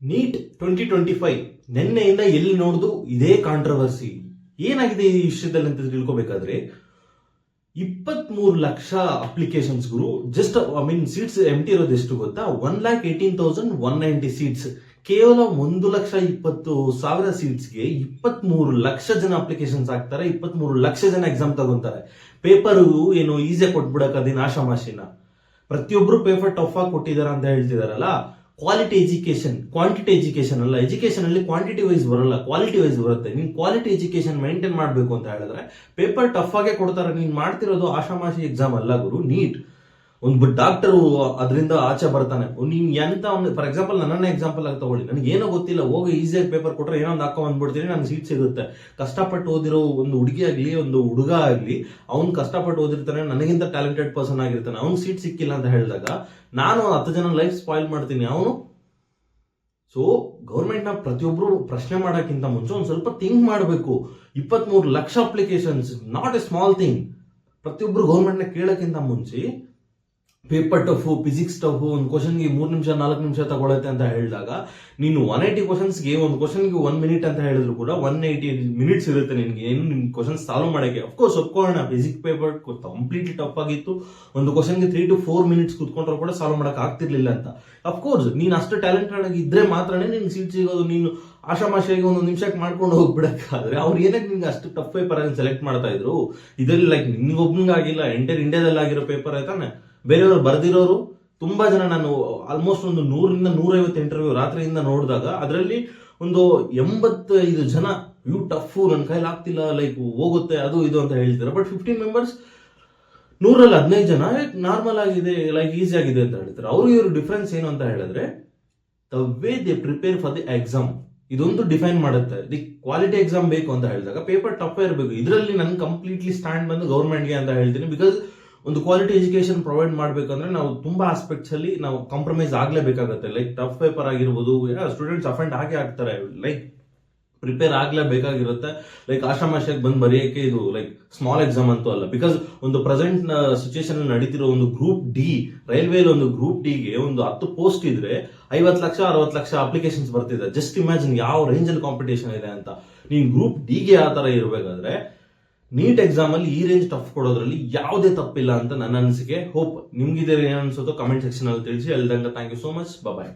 Neat 2025 ನಿನ್ನೆಯಿಂದ ಎಲ್ಲಿ ನೋಡಿದ್ರು ಇದೇ ಕಾಂಟ್ರವರ್ಸಿ. ಏನಾಗಿದೆ ಈ ವಿಷಯದಲ್ಲಿ ಅಂತ ತಿಳ್ಕೊಬೇಕಾದ್ರೆ 23 ಲಕ್ಷ ಅಪ್ಲಿಕೇಶನ್ಸ್ ಗುರು. ಜಸ್ಟ್ ಸೀಟ್ಸ್ ಎಂಟಿ ಇರೋದು ಎಷ್ಟು ಗೊತ್ತಾ? 1,18,190 ಸೀಟ್ಸ್. ಕೇವಲ 1,20,000 ಸೀಟ್ಸ್ಗೆ 23 ಲಕ್ಷ ಜನ ಅಪ್ಲಿಕೇಶನ್ಸ್ ಹಾಕ್ತಾರೆ, 23 ಲಕ್ಷ ಜನ ಎಕ್ಸಾಮ್ ತಗೊಂತಾರೆ. ಪೇಪರ್ ಏನು ಈಸಿಯಾಗಿ ಕೊಟ್ಬಿಡಕ್ ಅದೇನು ಆಶಾಮಾಶಿನ? ಪ್ರತಿಯೊಬ್ರು ಪೇಪರ್ ಟಫ್ ಆಗಿ ಕೊಟ್ಟಿದಾರ ಅಂತ ಹೇಳ್ತಿದಾರಲ್ಲ. ಕ್ವಾಲಿಟಿ ಎಜುಕೇಶನ್, ಕ್ವಾಂಟಿಟಿ ಎಜುಕೇಶನ್ ಅಲ್ಲ. ಎಜುಕೇಶನ್ ಅಲ್ಲಿ ಕ್ವಾಂಟಿಟಿ ವೈಸ್ ಬರಲ್ಲ, ಕ್ವಾಲಿಟಿ ವೈಸ್ ಬರುತ್ತೆ. ನೀನ್ ಕ್ವಾಲಿಟಿ ಎಜುಕೇಶನ್ ಮೇಂಟೈನ್ ಮಾಡಬೇಕು ಅಂತ ಹೇಳಿದ್ರೆ ಪೇಪರ್ ಟಫ್ ಆಗೇ ಕೊಡ್ತಾರೆ. ನೀನ್ ಮಾಡ್ತಿರೋದು ಆಶಾಮಾಶಿ ಎಕ್ಸಾಮ್ ಅಲ್ಲ ಗುರು. ನೀಟ್ ಒಂದು ಡಾಕ್ಟರ್ ಅದರಿಂದ ಆಚೆ ಬರ್ತಾನೆ. ನೀನ್ ಎಂತ ಫಾರ್ ಎಕ್ಸಾಂಪಲ್ ನನ್ನನ್ನೇ ಎಕ್ಸಾಂಪಲ್ ಆಗಿ ತಗೊಳ್ಳಿ. ನನಗೆ ಏನೋ ಗೊತ್ತಿಲ್ಲ, ಹೋಗಿ ಈಸಿಯಾಗಿ ಪೇಪರ್ ಕೊಟ್ರೆ ಏನೋ ಒಂದು ಹಾಕೋ ಬಂದ್ಬಿಡ್ತೀನಿ, ನನ್ಗೆ ಸೀಟ್ ಸಿಗುತ್ತೆ. ಕಷ್ಟಪಟ್ಟು ಓದಿರೋ ಒಂದು ಹುಡುಗಿ ಆಗ್ಲಿ ಒಂದು ಹುಡುಗ ಆಗ್ಲಿ, ಅವ್ನು ಕಷ್ಟಪಟ್ಟು ಓದಿರ್ತಾನೆ, ನನಗಿಂತ ಟ್ಯಾಲೆಂಟೆಡ್ ಪರ್ಸನ್ ಆಗಿರ್ತಾನೆ, ಅವ್ನು ಸೀಟ್ ಸಿಕ್ಕಿಲ್ಲ ಅಂತ ಹೇಳಿದಾಗ ನಾನು 10 ಜನ ಲೈಫ್ ಸ್ಪಾಯಿಲ್ ಮಾಡ್ತೀನಿ. ಅವನು ಸೊ ಗೌರ್ಮೆಂಟ್ ನ ಪ್ರತಿಯೊಬ್ರು ಪ್ರಶ್ನೆ ಮಾಡೋಕ್ಕಿಂತ ಮುಂಚೆ ಒಂದ್ ಸ್ವಲ್ಪ ಥಿಂಕ್ ಮಾಡಬೇಕು. 23 lakh applications not A small thing. ಪ್ರತಿಯೊಬ್ರು ಗೌರ್ಮೆಂಟ್ ನ ಕೇಳಕ್ಕಿಂತ ಮುಂಚೆ ಪೇಪರ್ ಟಫ್, ಫಿಸಿಕ್ಸ್ ಟಫ್, ಒಂದು ಕ್ವಶನ್ಗೆ 3 ನಿಮಿಷ 4 ನಿಮಿಷ ತಗೊಳತ್ತೆ ಅಂತ ಹೇಳಿದಾಗ ನೀನು 180 ಕ್ವಶನ್ಸ್ಗೆ ಒಂದು ಕ್ವಶನ್ಗೆ 1 ಮಿನಿಟ್ ಅಂತ ಹೇಳಿದ್ರು ಕೂಡ 180 ಮಿನಿಟ್ಸ್ ಇರುತ್ತೆ ನಿನ್ಗೆ ಏನು ನಿನ್ ಕ್ವಶನ್ ಸಾಲ್ವ್ ಮಾಡಕ್ಕೆ. ಅಫ್ಕೋರ್ಸ್ ಒಪ್ಕೊಳ್ಳೋಣ, ಫಿಸಿಕ್ಸ್ ಪೇಪರ್ ಕಂಪ್ಲೀಟ್ಲಿ ಟಫ್ ಆಗಿತ್ತು, ಒಂದು ಕ್ವಶನ್ಗೆ 3 to 4 ಮಿನಿಟ್ಸ್ ಕುತ್ಕೊಂಡ್ರು ಕೂಡ ಸಾಲ್ವ್ ಮಾಡಕ್ ಆಗ್ತಿರ್ಲಿಲ್ಲ ಅಂತ. ಅಫ್ಕೋರ್ಸ್ ನೀನ್ ಅಷ್ಟು ಟ್ಯಾಲೆಂಟೆಡ್ ಆಗಿ ಇದ್ರೆ ಮಾತ್ರನೇ ನಿನ್ಗೆ ಸೀಟ್ ಸಿಗೋದು. ನೀನು ಆಶಾಮಾಶಿಯಾಗಿ 1 ನಿಮಿಷಕ್ಕೆ ಮಾಡ್ಕೊಂಡು ಹೋಗ್ಬಿಡಕ್ಕಾದ್ರೆ ಅವ್ರು ಏನಕ್ಕೆ ನಿನ್ಗೆ ಅಷ್ಟು ಟಫ್ ಪೇಪರ್ ಆಗಿ ಸೆಲೆಕ್ಟ್ ಮಾಡ್ತಾ ಇದ್ರು? ಇದರಲ್ಲಿ ಲೈಕ್ ನಿನ್ಗೊಬ್ಬನಿಗಾಗಿಲ್ಲ, ಎಂಟೈರ್ ಇಂಡಿಯಾದಲ್ಲಿ ಆಗಿರೋ ಪೇಪರ್ ಆಯ್ತಾನೆ. ಬೇರೆಯವರು ಬರ್ದಿರೋರು ತುಂಬಾ ಜನ, ನಾನು ಆಲ್ಮೋಸ್ಟ್ ಒಂದು 100ರಿಂದ 150 ಇಂಟರ್ವ್ಯೂ ರಾತ್ರಿಯಿಂದ ನೋಡಿದಾಗ ಅದರಲ್ಲಿ ಒಂದು 85 ಜನ ಇವು ಟಫ್, ನನ್ನ ಕೈಲಿ ಆಗ್ತಿಲ್ಲ, ಲೈಕ್ ಹೋಗುತ್ತೆ ಅದು ಇದು ಅಂತ ಹೇಳ್ತಾರೆ. ಬಟ್ 15 ಮೆಂಬರ್ಸ್ 100ರಲ್ಲಿ 15 ಜನ ನಾರ್ಮಲ್ ಆಗಿದೆ, ಲೈಕ್ ಈಸಿ ಆಗಿದೆ ಅಂತ ಹೇಳ್ತಾರೆ. ಇವ್ರ ಡಿಫ್ರೆನ್ಸ್ ಏನು ಅಂತ ಹೇಳಿದ್ರೆ the way they prepare for the exam, ಇದೊಂದು ಡಿಫೈನ್ ಮಾಡುತ್ತೆ. ದಿ ಕ್ವಾಲಿಟಿ ಎಕ್ಸಾಮ್ ಬೇಕು ಅಂತ ಹೇಳಿದಾಗ ಪೇಪರ್ ಟಫ್ ಇರಬೇಕು. ಇದರಲ್ಲಿ ನನ್ ಕಂಪ್ಲೀಟ್ಲಿ ಸ್ಟ್ಯಾಂಡ್ ಬಂದು ಗೌರ್ಮೆಂಟ್ಗೆ ಅಂತ ಹೇಳ್ತೀನಿ. ಬಿಕಾಸ್ ಒಂದು ಕ್ವಾಲಿಟಿ ಎಜುಕೇಶನ್ ಪ್ರೊವೈಡ್ ಮಾಡ್ಬೇಕಂದ್ರೆ ನಾವು ತುಂಬಾ ಆಸ್ಪೆಕ್ಟ್ಸ್ ಅಲ್ಲಿ ನಾವು ಕಾಂಪ್ರಮೈಸ್ ಆಗ್ಲೇಬೇಕಾಗತ್ತೆ. ಲೈಕ್ ಟಫ್ ಪೇಪರ್ ಆಗಿರ್ಬೋದು, ಸ್ಟೂಡೆಂಟ್ಸ್ ಅಫೆಂಡ್ ಆಗ್ತಾರೆ, ಲೈಕ್ ಪ್ರಿಪೇರ್ ಆಗ್ಲೇಬೇಕಾಗಿರುತ್ತೆ. ಲೈಕ್ ಆಶಾಮಾಶಿಯಾಗಿ ಬಂದು ಬರೆಯಕ್ಕೆ ಇದು ಲೈಕ್ ಸ್ಮಾಲ್ ಎಕ್ಸಾಮ್ ಅಂತೂ ಅಲ್ಲ. ಬಿಕಾಸ್ ಒಂದು ಪ್ರೆಸೆಂಟ್ ಸಿಚುಯೇಷನ್ ನಡೀತಿರೋ ಒಂದು ಗ್ರೂಪ್ ಡಿ, ರೈಲ್ವೇಲಿ ಒಂದು ಗ್ರೂಪ್ ಡಿಗೆ ಒಂದು 10 ಪೋಸ್ಟ್ ಇದ್ರೆ 50 ಲಕ್ಷ 60 ಲಕ್ಷ ಅಪ್ಲಿಕೇಶನ್ಸ್ ಬರ್ತಿದೆ. ಜಸ್ಟ್ ಇಮ್ಯಾಜಿನ್ ಯಾವ ರೇಂಜ್ ಅಲ್ಲಿ ಕಾಂಪಿಟೇಷನ್ ಇದೆ ಅಂತ. ನೀನ್ ಗ್ರೂಪ್ ಡಿಗೆ ಆ ತರ ಇರಬೇಕಾದ್ರೆ ನೀಟ್ ಎಕ್ಸಾಮ್ ಅಲ್ಲಿ ಈ ರೇಂಜ್ ಟಫ್ ಕೊಡೋದ್ರಲ್ಲಿ ಯಾವುದೇ ತಪ್ಪಿಲ್ಲ ಅಂತ ನನ್ನ ಅನಿಸಿಕೆ. ಹೋಪ್ ನಿಮ್ಗಿದ್ರೆ ಏನ್ ಅನ್ಸುತ್ತೋ ಕಮೆಂಟ್ ಸೆಕ್ಷನ್ ಅಲ್ಲಿ ತಿಳಿಸಿ. ಅಲ್ದಂಗ thank you so much. Bye.